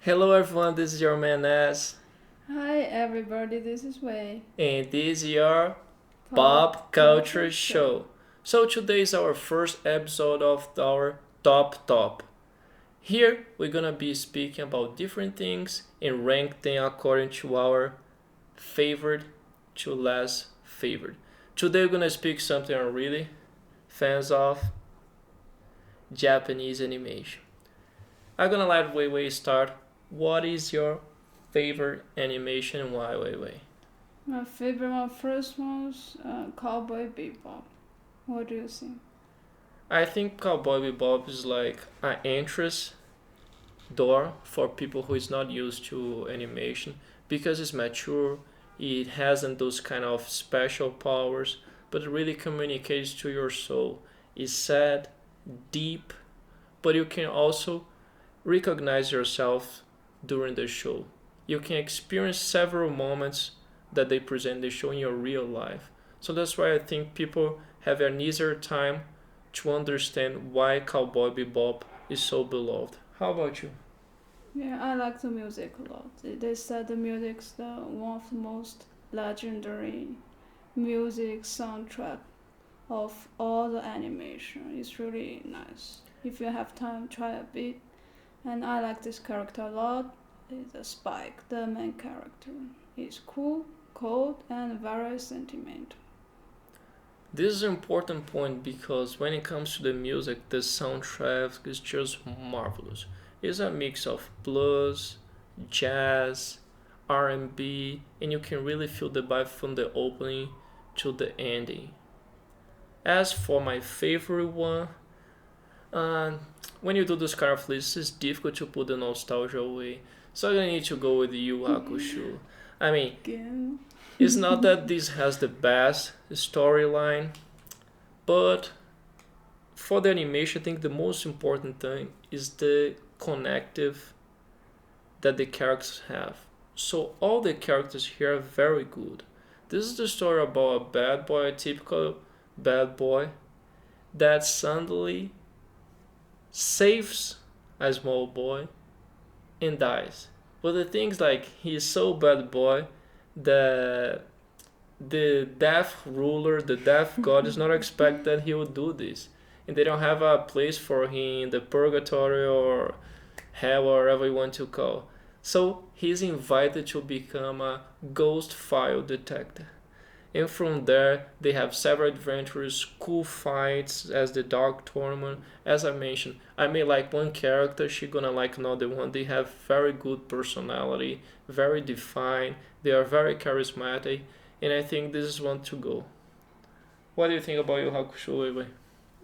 Hello everyone, this is your man S, Hi everybody, this is Wei. and this is your Pop Pop Culture Culture Show. Show. So today is our first episode of our Top Top. Here we're gonna be speaking about different things and rank them according to our favorite to less favorite. Today we're gonna speak something I'm really fans of, Japanese animation. I'm gonna let Wei Wei start. What is your favorite animation and why Wei Wei? My favorite one, first one was Cowboy Bebop. What do you think? I think Cowboy Bebop is like an entrance door for people who is not used to animation because it's mature. It hasn't those kind of special powers, but it really communicates to your soul. It's sad, deep, but you can also recognize yourself during the show. You can experience several moments that they present in the show in your real life. So that's why I think people have an easier time to understand why Cowboy Bebop is so beloved. How about you? Yeah, I like the music a lot. They said the music's one of the most legendary music soundtrack of all the animation. It's really nice. If you have time, try a bit. And I like this character a lot. It's a Spike, the main character. He's cool, cold, and very sentimental. This is an important point because when it comes to the music, the soundtrack is just marvelous. It's a mix of blues, jazz, R&B, and you can really feel the vibe from the opening to the ending. As for my favorite one, uh, when you do this kind of lists, it's difficult to put the nostalgia away. So I'm gonna need to go with Yu Hakusho. I mean, Again. it's not that this has the best storyline, but for the animation, I think the most important thing is the connective that the characters have. So all the characters here are very good. This is the story about a bad boy, a typical bad boy, that suddenly saves a small boy and dies. But the thing is, like, he's so bad boy that the death ruler, the death god, is not expect that he would do this, and they don't have a place for him in the purgatory or hell or whatever you want to call. So he's invited to become a ghost file detector. And from there, they have several adventures, cool fights as the Dark Tournament. As I mentioned, I may like one character, she gonna like another one. They have very good personality, very defined. They are very charismatic, and I think this is one to go. What do you think about Yu Hakusho, Wei?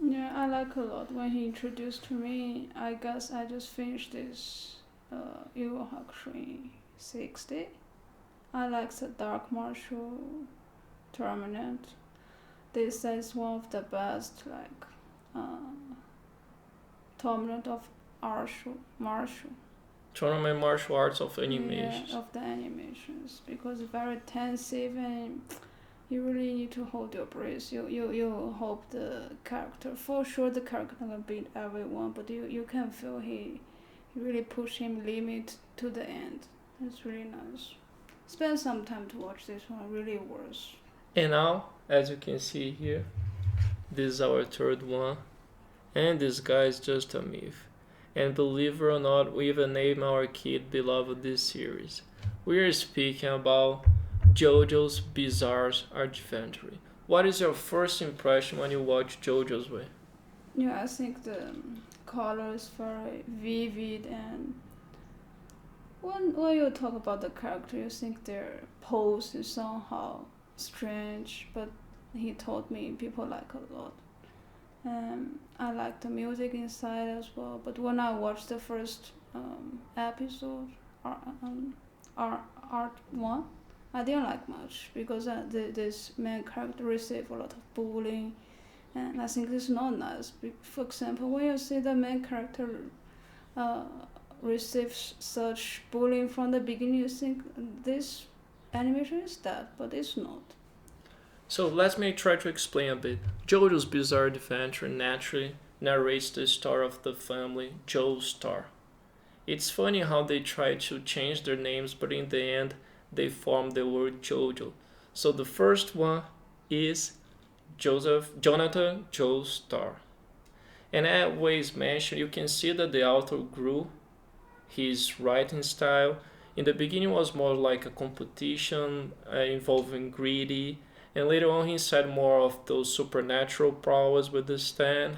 Yeah, I like a lot. When he introduced to me, I guess I just finished this Yu Yu Hakusho 60. I like the Dark Martial Tournament. They say it's one of the best uh, tournament of martial. Tournament martial arts of Yeah, animations. of the animations because it's very tensive and you really need to hold your breath. You hope the character, for sure the character gonna beat everyone, but you can feel he really push him limit to the end. It's really nice. Spend some time to watch this one. Really worth. And now, as you can see here, this is our third one. And this guy is just a myth. And believe it or not, we even named our kid beloved this series. We are speaking about JoJo's Bizarre Adventure. What is your first impression when you watch JoJo's Way? Yeah, I think the colors very vivid and when you talk about the character, you think their pose is somehow strange, but he told me people like a lot. I like the music inside as well. But when I watched the first episode, art one, I didn't like much because this main character received a lot of bullying, and I think this is not nice. For example, when you see the main character uh, receives such bullying from the beginning, you think this animation is that, but it's not. So let me try to explain a bit. JoJo's Bizarre Adventure naturally narrates the story of the family Joestar. It's funny how they try to change their names, but in the end, they form the word JoJo. So the first one is Jonathan Joestar. And as Waze mentioned, you can see that the author grew his writing style. In the beginning, was more like a competition involving greedy, and later on, he said more of those supernatural prowess with the stand,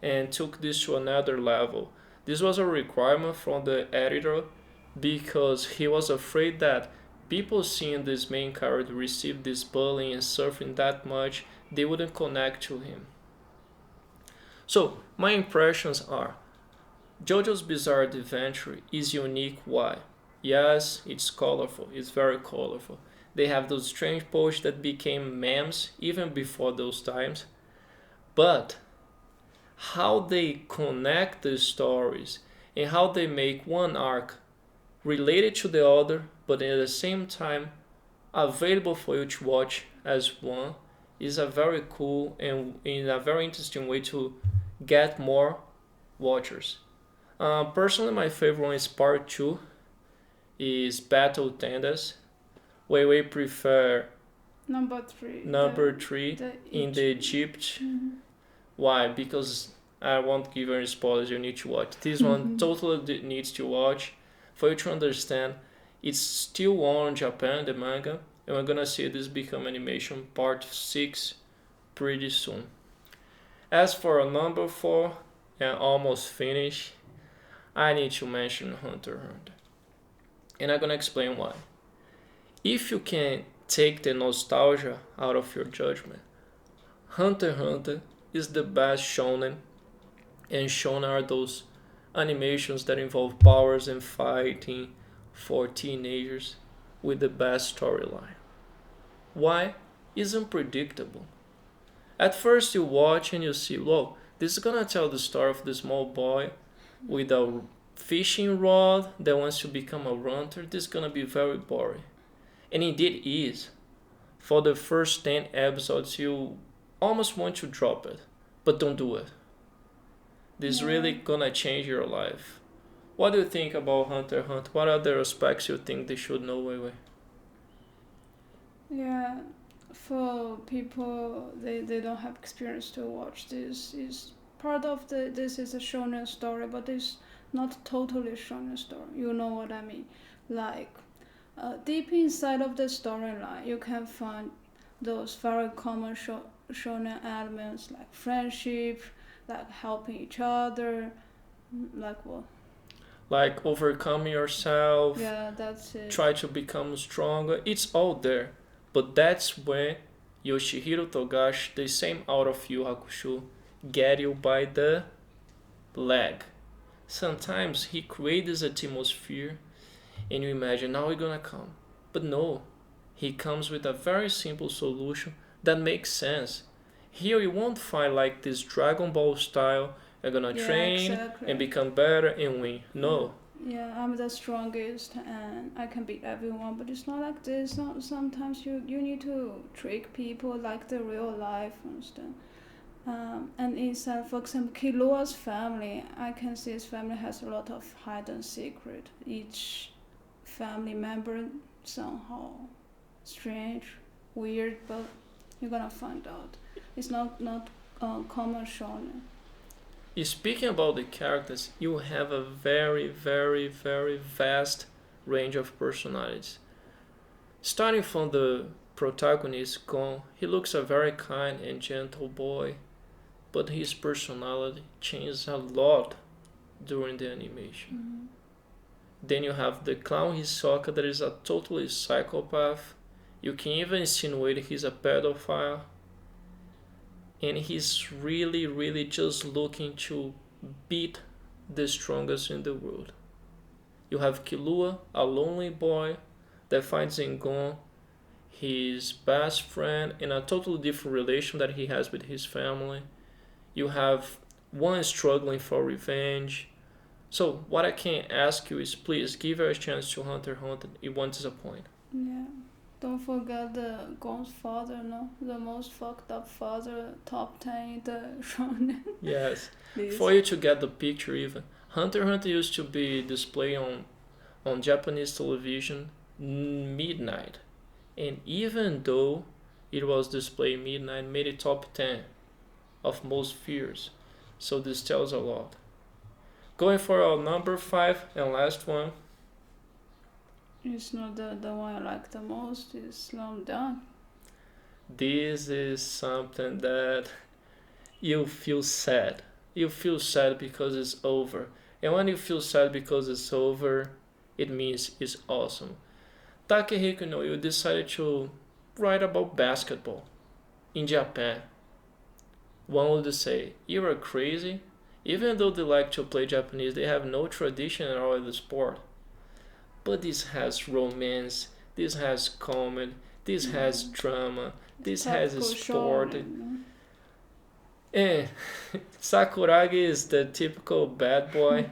and took this to another level. This was a requirement from the editor because he was afraid that people seeing this main character receive this bullying and suffering that much, they wouldn't connect to him. So, my impressions are JoJo's Bizarre Adventure is unique. Why? Yes, it's colorful, it's very colorful. They have those strange posts that became memes even before those times. But how they connect the stories and how they make one arc related to the other, but at the same time available for you to watch as one, is a very cool and in a very interesting way to get more watchers. Personally, my favorite one is part two, is Battle Tendas. Way prefer Number three. number three The in the Egypt. Why? Because I won't give any spoilers. You need to watch this one. Totally needs to watch for you to understand. It's still on Japan, the manga, and we're gonna see this become animation part 6 pretty soon. As for number 4, and almost finished, I need to mention Hunter x Hunter, and I'm gonna explain why. If you can take the nostalgia out of your judgment, Hunter x Hunter is the best shonen, and shonen are those animations that involve powers and fighting for teenagers with the best storyline. Why? It's unpredictable. At first you watch and you see, whoa, this is gonna tell the story of this small boy with a fishing rod that wants to become a hunter. This is gonna be very boring. And indeed is. For the first 10 episodes you almost want to drop it, but don't do it. This is really gonna change your life. What do you think about Hunter x Hunter? What other aspects you think they should know, Wei? Yeah, for people they don't have experience to watch this is part of this is a shonen story, but it's not totally shonen story. You know what I mean? Like deep inside of the storyline, you can find those very common shonen elements like friendship, like helping each other, like what? Like overcome yourself, Yeah, that's it. try to become stronger. It's all there. But that's when Yoshihiro Togashi, the same out of Yu Hakusho, get you by the leg. Sometimes he creates this atmosphere and you imagine now he's gonna come. But no, he comes with a very simple solution that makes sense. Here you won't find like this Dragon Ball style, you're gonna Yeah, train exactly. and become better and win. No. Yeah, I'm the strongest and I can beat everyone, but it's not like this. Sometimes you need to trick people like the real life and stuff. And inside, for example, Killua's family, I can see his family has a lot of hidden secret. Each family member somehow strange, weird, but you're gonna find out. It's not common shonen. Speaking about the characters, you have a very vast range of personalities. Starting from the protagonist, Gon, he looks a very kind and gentle boy, but his personality changes a lot during the animation. Then you have the clown Hisoka that is a totally psychopath. You can even insinuate he's a pedophile. And he's really just looking to beat the strongest in the world. You have Killua, a lonely boy that finds in Gon his best friend in a totally different relation that he has with his family. You have one struggling for revenge. So what I can ask you is please give her a chance to Hunter x Hunter. It won't disappoint. Yeah. Don't forget the Gon's father, no? The most fucked up father, top 10 in the shonen. Yes. Please. For you to get the picture even, Hunter x Hunter used to be displayed on Japanese television midnight, and even though it was displayed midnight, made it top 10 of most viewers. So this tells a lot. Going for our number 5 and last one. It's not the one I like the most. It's Slam Dunk. This is something that you feel sad. You feel sad because it's over. And when you feel sad because it's over, it means it's awesome. Takehiko Inoue decided to write about basketball in Japan. One would say, you are crazy. Even though they like to play Japanese, they have no tradition at all in the sport. But this has romance, this has comedy, this has drama, this has sport. And Sakuragi is the typical bad boy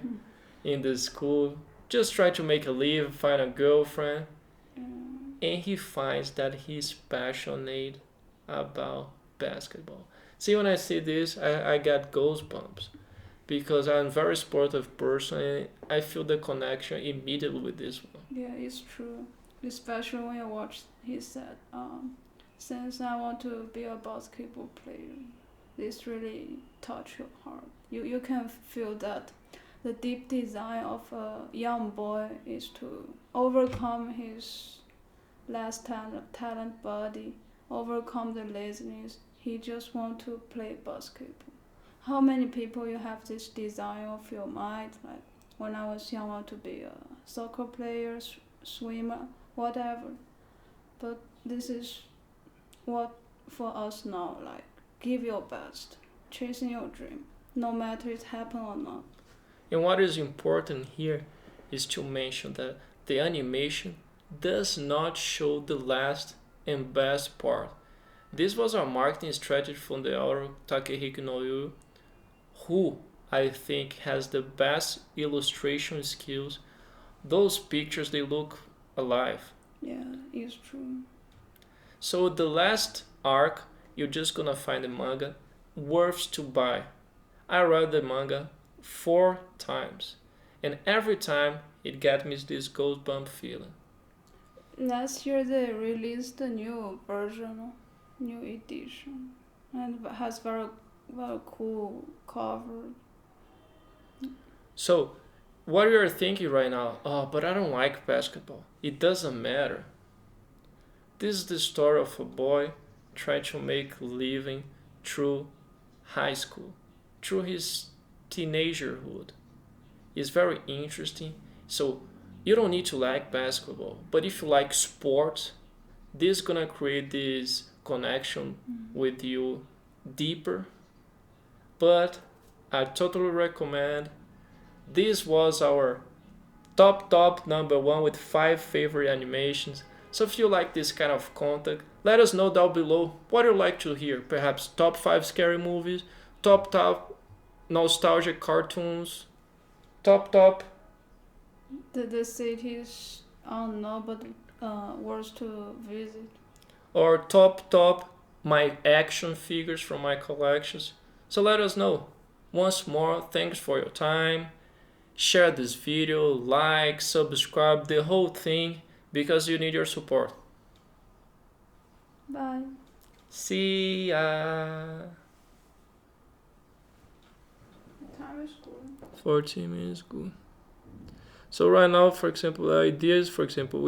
in the school. Just try to make a living, find a girlfriend. And he finds that he's passionate about basketball. See, when I see this, I get goosebumps because I'm a very sportive person and I feel the connection immediately with this one. Yeah, it's true. Especially when you watch, he said, since I want to be a basketball player, this really touch your heart. You can feel that the deep desire of a young boy is to overcome his less talent body, overcome the laziness. He just want to play basketball. How many people you have this desire of your mind? Like when I was young, I want to be a soccer player, swimmer, whatever. But this is what for us now. Like give your best, chasing your dream, no matter it happen or not. And what is important here is to mention that the animation does not show the last and best part. This was a marketing strategy from the author Takehiko Inoue, who I think has the best illustration skills. Those pictures, they look alive. Yeah, it's true. So the last arc, you're just gonna find the manga worth to buy. I read the manga 4 times, and every time it gets me this goosebump feeling. Last year they released a new version, new edition, and has very cool cover. So, what you're thinking right now, oh, but I don't like basketball. It doesn't matter. This is the story of a boy trying to make a living through high school, through his teenagerhood. It's very interesting. So, you don't need to like basketball, but if you like sports, this is gonna create this connection with you deeper. But I totally recommend. This was our top number 1 with 5 favorite animations. So if you like this kind of content, let us know down below what you'd like to hear. Perhaps top 5 scary movies, top nostalgic cartoons, top The cities are not but worth to visit. or top my action figures from my collections. So let us know. Once more, thanks for your time. Share this video, like, subscribe, the whole thing, because you need your support. Bye. See ya. Time is good. 14 minutes, good. So right now, for example, the idea is, for example, we